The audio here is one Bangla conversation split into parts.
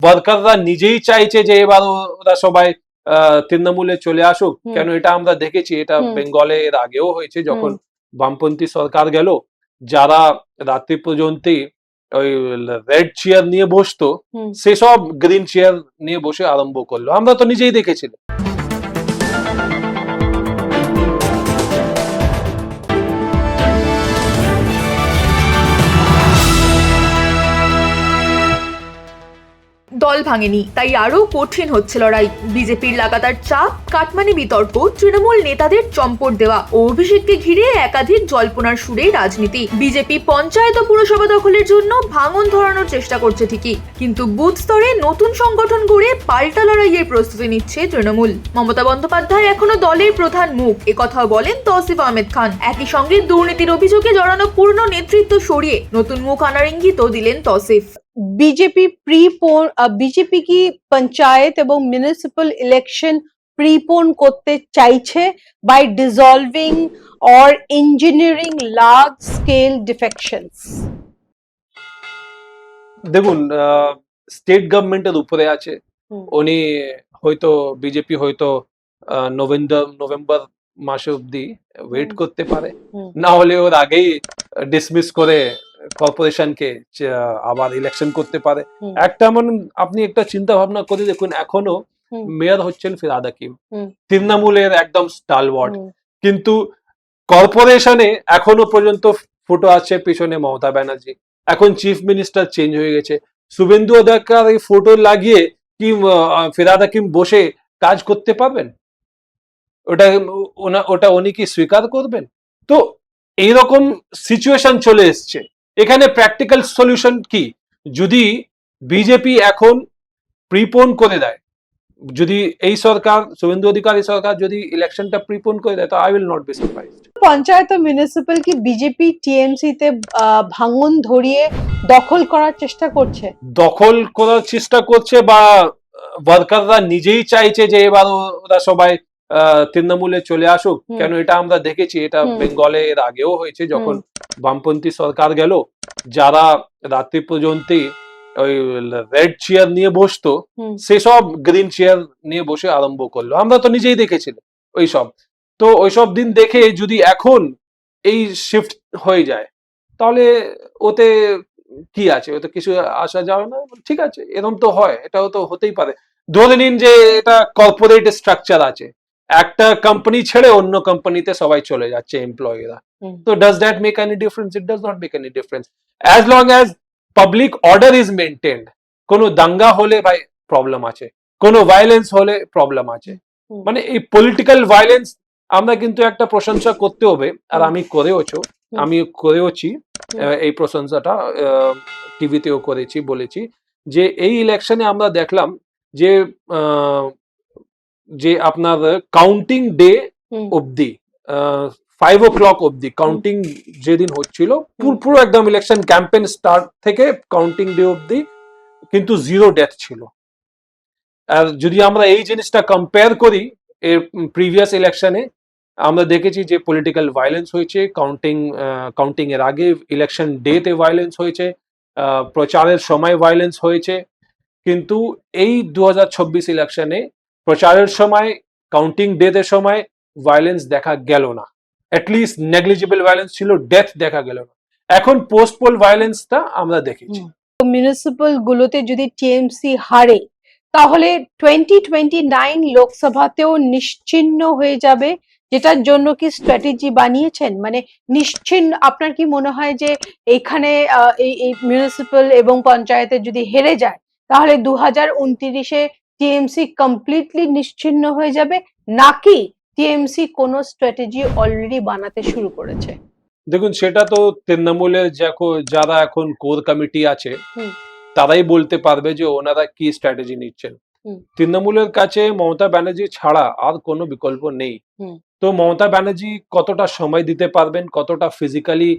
ওয়ার্কাররা নিজেই চাইছে যে এবার ওরা সবাই তৃণমূলে চলে আসুক। কেন এটা আমরা দেখেছি, এটা বেঙ্গলে এর আগেও হয়েছে, যখন বামপন্থী সরকার গেল, যারা রাত্রি পর্যন্ত ওই রেড চেয়ার নিয়ে বসতো সেসব গ্রিন চেয়ার নিয়ে বসে আরম্ভ করলো। আমরা তো নিজেই দেখেছিলাম। দল ভাঙেনি, তাই আরো কঠিন হচ্ছে লড়াই। বিজেপির লাগাতার চাপ, কাটমানি বিতর্ক, তৃণমূল নেতাদের চম্পট দেওয়া ও অভিষেককে ঘিরে একাধিক জল্পনার সুরে রাজনীতি। বিজেপি পঞ্চায়েত ও পুরসভা দখলের জন্য ভাঙন ধরানোর চেষ্টা করছে ঠিকই, কিন্তু বুথ স্তরে নতুন সংগঠন গড়ে পাল্টা লড়াইয়ের প্রস্তুতি নিচ্ছে তৃণমূল। মমতা বন্দ্যোপাধ্যায় এখনো দলের প্রধান মুখ, একথাও বলেন তৌসিফ আহমেদ খান। একই সঙ্গে দুর্নীতির অভিযোগে জড়ানো পূর্ণ নেতৃত্ব সরিয়ে নতুন মুখ আনার ইঙ্গিতও দিলেন তৌসিফ। বিজেপি কি পঞ্চায়েত এবং মিউনিসিপ্যাল ইলেকশন প্রিপোন করতে চাইছে by dissolving or engineering large scale defections? দেখুন, স্টেট গভর্নমেন্টের উপরে আছে। উনি হয়তো বিজেপি হয়তো নভেম্বর মাসে অব্দি ওয়েট করতে পারে, না হলে ওর আগেই ডিসমিস করে কর্পোরেশনকে আবার ইলেকশন করতে পারে। একটা আপনি একটা চিন্তা ভাবনা করে দেখুন, এখনো মেয়র হচ্ছেন ফিরহাদ হাকিম, তৃণমূলের একদম স্টালওয়ার্ড, কিন্তু কর্পোরেশনে এখনো পর্যন্ত ফটো আছে পিছনে মমতা ব্যানার্জি। এখন চিফ মিনিস্টার চেঞ্জ হয়ে গেছে, শুভেন্দু অধিকার এই ফটো লাগিয়ে কি ফিরহাদ হাকিম বসে কাজ করতে পারবেন? ওটা উনি কি স্বীকার করবেন? তো এইরকম সিচুয়েশন চলে এসছে। এখানে প্র্যাকটিক্যাল সলিউশন কি? যদি বিজেপি এখন প্রিপোন করে দেয়, যদি এই সরকার, শুভেন্দু অধিকারী সরকার যদি ইলেকশনটা প্রিপোন করে দেয়, তো I will not be surprised. Panchayat ও মিউনিসিপ্যাল কি বিজেপি টিএমসি তে ভাঙন ধরিয়ে দখল করার চেষ্টা করছে? দখল করার চেষ্টা করছে, বা ওয়ার্কাররা নিজেই চাইছে যে এবার ওরা সবাই তৃণমূলে চলে আসুক। কেন এটা আমরা দেখেছি, এটা বেঙ্গলে এর আগেও হয়েছে, যখন বামপন্থী সরকার গেল, যারা রাত্রি পর্যন্ত ওই রেড চেয়ার নিয়ে বসতো সেসব গ্রিন চেয়ার নিয়ে বসে আরম্ভ করলো। আমরা তো নিজেই দেখেছিলাম ওইসব। তো ওইসব দিন দেখে যদি এখন এই শিফট হয়ে যায়, তাহলে ওতে কি আছে? ওতে কিছু আসা যাবে না। ঠিক আছে, এরকম তো হয়, এটাও তো হতেই পারে। ধরে নিন যে এটা কর্পোরেট স্ট্রাকচার আছে, একটা কোম্পানি ছেড়ে অন্য কোম্পানিতে সবাই চলে যাচ্ছে এমপ্লয়িরা। তো does that make any difference? It does not make any difference. As long as public order is maintained. কোনো দাঙ্গা হলে ভাই প্রবলেম আছে, কোনো ভায়োলেন্স হলে প্রবলেম আছে। মানে এই পলিটিক্যাল ভায়োলেন্স আমরা কিন্তু একটা প্রশংসা করতে হবে, আর আমি করেওছি এই প্রশংসাটা, টিভিতেও করেছি, বলেছি যে এই ইলেকশনে আমরা দেখলাম যে আপনার কাউন্টিং ডে অবধি 5 o'clock অবধি কাউন্টিং যেদিন হচ্ছিল, পুরো একদম ইলেকশন ক্যাম্পেইন স্টার্ট থেকে কাউন্টিং ডে অবধি কিন্তু 0 ডেথ ছিল। আর যদি আমরা এই জিনিসটা কম্পেয়ার করি প্রিভিয়াস ইলেকশনে, আমরা দেখেছি যে পলিটিক্যাল ভায়োলেন্স হয়েছে কাউন্টিং এর আগে, ইলেকশন ডেতে ভায়োলেন্স হয়েছে, প্রচারের সময় ভায়োলেন্স হয়েছে। কিন্তু এই 2026 ইলেকশনে প্রচারের সময়, কাউন্টিং ডেতে সময় ভায়োলেন্স দেখা গেল না। অ্যাটলিস্ট নেগলিজিবল ভায়োলেন্স ছিল, ডেথ দেখা গেল না। এখন পোস্ট পোল ভায়োলেন্সটা আমরা দেখেছি। মিউনিসিপ্যাল গুলোতে যদি টিএমসি হারে, তাহলে 2029 লোকসভাতেও নিশ্চিহ্ন হয়ে যাবে, যেটার জন্য কি স্ট্র্যাটেজি বানিয়েছেন? মানে নিশ্চিহ্ন, আপনার কি মনে হয় যে এখানে এই মিউনিসিপ্যাল এবং পঞ্চায়েতে যদি হেরে যায়, তাহলে 2029-এ টিএমসি কমপ্লিটলি নিশ্চিহ্ন হয়ে যাবে, নাকি টিএমসি কোনো স্ট্র্যাটেজি অলরেডি বানাতে শুরু করেছে? দেখুন, সেটা তো তৃণমূলের যারা এখন কোর কমিটি আছে তারাই বলতে পারবে যে ওনারা কি স্ট্র্যাটেজি নিচ্ছেন। তৃণমূলের কাছে মমতা ব্যানার্জি ছাড়া আর কোনো বিকল্প নেই। তো মমতা ব্যানার্জি কতটা সময় দিতে পারবেন, কতটা ফিজিক্যালি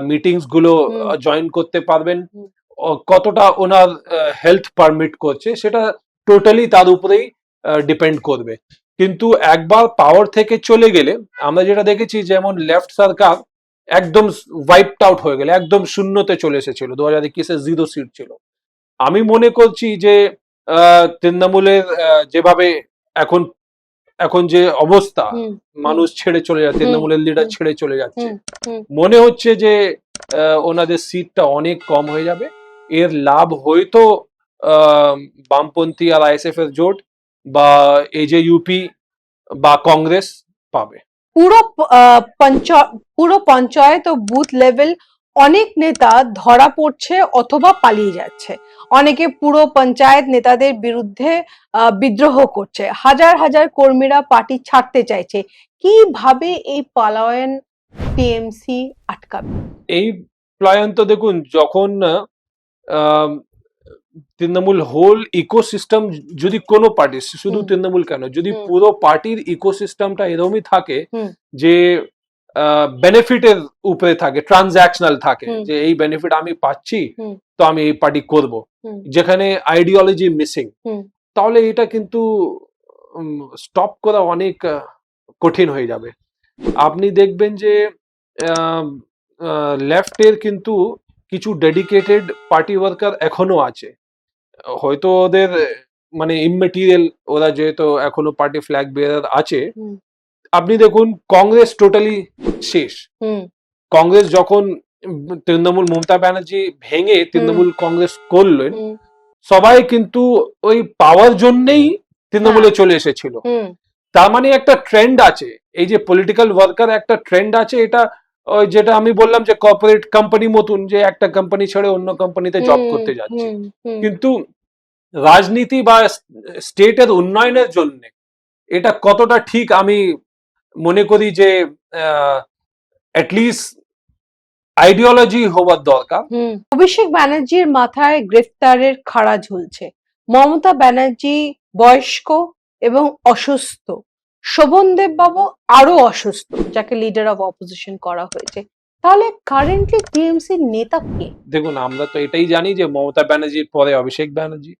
মিটিংস গুলো জয়েন করতে পারবেন, কতটা ওনার হেলথ পারমিট করছে, সেটা টোটালি তার উপরেই ডিপেন্ড করবে। কিন্তু একবার পাওয়ার থেকে চলে গেলে আমরা যেটা দেখেছি, যেমন লেফট সরকার একদম ওয়াইপড আউট হয়ে গেলে, একদম শূন্যতে চলে এসেছিল, 2021-এ 0 সিট ছিল। আমি মনে করছি যে তৃণমূলের যেভাবে এখন এখন যে অবস্থা, হুম, মানুষ ছেড়ে চলে যাচ্ছে, হুম, তৃণমূলের লিডার হুম, ছেড়ে চলে যাচ্ছে, হুম, হুম, মনে হচ্ছে যে ওনাদের সিটটা অনেক কম হয়ে যাবে। এর লাভ হয়তো আহ, বামপন্থী আর আইএসএফ এর জোট বা এই যে ইউপি বা কংগ্রেস পাবে। পুরো পুরো পঞ্চায়েত ও বুথ লেভেল অনেক নেতা ধরা পড়ছে অথবা পালিয়ে যাচ্ছে। অনেকে পুরো পঞ্চায়েত নেতাদের বিরুদ্ধে বিদ্রোহ করছে, হাজার হাজার কর্মীরা পার্টি ছাড়তে চাইছে। কিভাবে এই পালায়ন টিএমসি আটকাবে? এই প্লায়ন তো দেখুন, যখন আহ, তৃণমূল হোল ইকোসিস্টেম, যদি কোনো পার্টি, শুধু হুম, তৃণমূল কেন, যদি হুম, পুরো পার্টির ইকোসিস্টেমটা এরকমই থাকে হুম, যে বেনিফিটের উপরে থাকে, ট্রানজাকশনাল থাকে, হুম, যে এই বেনিফিট আমি পাচ্ছি হুম, তো আমি এই পার্টি করব, হুম, যেখানে আইডিওলজি মিসিং, হুম, তাহলে এটা কিন্তু স্টপ করা অনেক কঠিন হয়ে যাবে। আপনি দেখবেন যে লেফটের কিন্তু কিছু ডেডিকেটেড পার্টি ওয়ার্কার এখনো আছে, হয়তো ওদের মানে ইমমেটেরিয়াল, ওরা যেহেতু এখনো পার্টি ফ্ল্যাগ বেয়ারার আছে। হুম, আপনি দেখুন কংগ্রেস টোটালি শেষ। হুম, কংগ্রেস যখন তৃণমূল, মমতা ব্যানার্জি ভেঙে হুম, তৃণমূল কংগ্রেস করলেন, হুম, সবাই কিন্তু ওই পাওয়ার জন্যেই তৃণমূলে হ্যাঁ, চলে এসেছিল। হুম, তার মানে একটা ট্রেন্ড আছে, এই যে পলিটিক্যাল ওয়ার্কার একটা ট্রেন্ড আছে, এটা ওই যেটা আমি বললাম যে কর্পোরেট কোম্পানি মতন, যে একটা কোম্পানি ছেড়ে অন্য কোম্পানিতে জব হুম, করতে যাচ্ছে। হুম, হুম, কিন্তু রাজনীতি বা স্টেটের উন্নয়নের জন্য এটা কতটা ঠিক, আমি মনে করি যে অ্যাটলিস্ট আইডিওলজি হওয়ার দরকার। হুম। অভিষেক ব্যানার্জির মাথায় গ্রেফতারের খাড়া ঝুলছে। মমতা ব্যানার্জি বয়স্ক এবং অসুস্থ। শোভনদেব বাবু আরো অসুস্থ, যাকে লিডার অফ অপোজিশন করা হয়েছে। তাহলে কারেন্টলি টিএমসির নেতা কে? দেখুন, আমরা তো এটাই জানি যে মমতা ব্যানার্জির পরে অভিষেক ব্যানার্জি,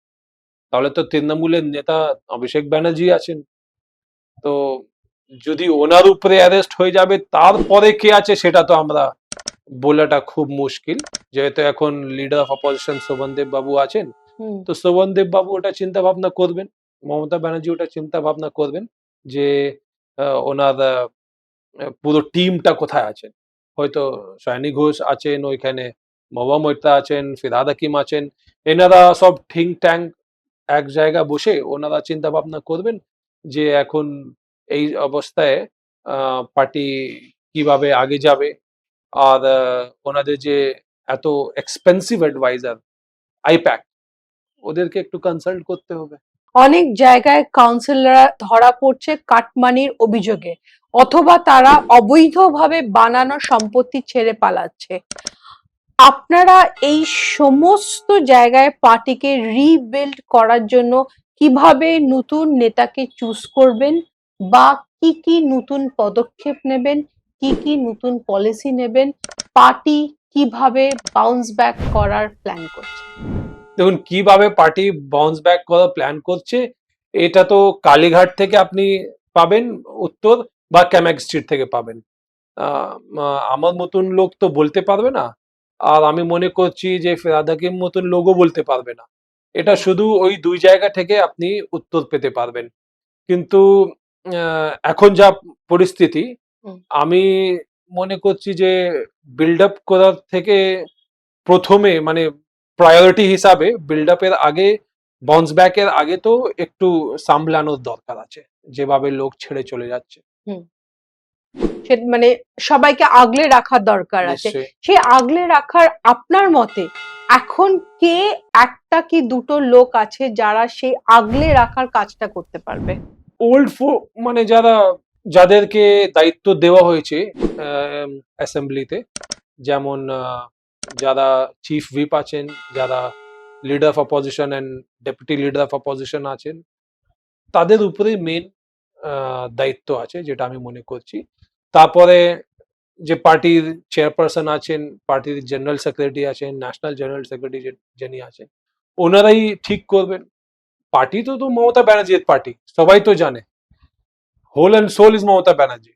তাহলে তো তৃণমূলের নেতা অভিষেক ব্যানার্জি আছেন। তো যদি ওনার উপরে অ্যারেস্ট হয়ে যাবে, তারপরে কে আছে সেটা তো আমরা বলাটা খুব মুশকিল, যেহেতু এখন লিডার অফ অপোজিশন শোভনদেব বাবু আছেন। হুম, তো শোভনদেব বাবু ওটা চিন্তা ভাবনা করবেন, মমতা ব্যানার্জি ওটা চিন্তা ভাবনা করবেন যে ওনার পুরো টিমটা কোথায় আছে। হয়তো সায়নী ঘোষ আছেন ওইখানে, মহুয়া মৈত্রা আছেন, ফিরহাদ হাকিম আছেন, এনারা সব থিঙ্ক ট্যাঙ্ক এক জায়গায় বসে ওনারা চিন্তা ভাবনা করবেন যে এখন এই অবস্থায় পার্টি কিভাবে আগে যাবে। আর ওনাদের যে এত এক্সপেন্সিভ অ্যাডভাইজার আইপ্যাক, ওদেরকে একটু কনসাল্ট করতে হবে। অনেক জায়গায় কাউন্সিলররা ধরা পড়ছে কাটমানির অভিযোগে, অথবা তারা অবৈধভাবে বানানো সম্পত্তি ছেড়ে পালাচ্ছে। আপনারা এই সমস্ত জায়গায় পার্টিকে রিবিল্ড করার জন্য কিভাবে নতুন নেতাকে চুজ করবেন, বা কি কি নতুন পদক্ষেপ নেবেন, কি কি নতুন পলিসি নেবেন, পার্টি কিভাবে বাউন্স ব্যাক করার প্ল্যান করছে? দেখুন, কিভাবে পার্টি বাউন্স ব্যাক করার প্ল্যান করছে, এটা তো কালীঘাট থেকে আপনি পাবেন উত্তর, বা ক্যামাক স্ট্রিট থেকে পাবেন। আমার মতন লোক তো বলতে পারবে না, আর আমি মনে করছি যে ফিরহাদ হাকিম মতন লোকও বলতে পারবে না। এটা শুধু ওই দুই জায়গা থেকে আপনি উত্তর পেতে পারবেন। কিন্তু এখন যা পরিস্থিতি, হুম, আমি মনে করছি যে বিল্ড আপ করার থেকে প্রথমে, মানে প্রায়োরিটি হিসাবে বিল্ড আপের আগে, বাউন্স ব্যাকের আগে তো একটু সামলানোর দরকার আছে, যেভাবে লোক ছেড়ে চলে যাচ্ছে। হুম। মানে সবাইকে আগলে রাখার দরকার আছে। নিশ্চয়ই। সেই আগলে রাখার আপনার মতে এখন কে, একটা কি দুটো লোক আছে যারা সেই আগলে রাখার কাজটা করতে পারবে? ওল্ড মানে যাদেরকে দায়িত্ব দেওয়া হয়েছে অ্যাসেম্বলিতে, যেমন যারা চিফ হুইপ আছেন, যারা leader of opposition and deputy leader of opposition আছেন, তাদের উপরে মেন দায়িত্ব আছে, যেটা আমি মনে করছি। তারপরে যে পার্টির চেয়ারপারসন আছেন, পার্টির জেনারেল সেক্রেটারি আছেন, ন্যাশনাল জেনারেল সেক্রেটারি যিনি আছেন, ওনারাই ঠিক করবেন। পার্টি তো মমতা ব্যানার্জির পার্টি, সবাই তো জানে, whole and soul is Mamata Banerjee.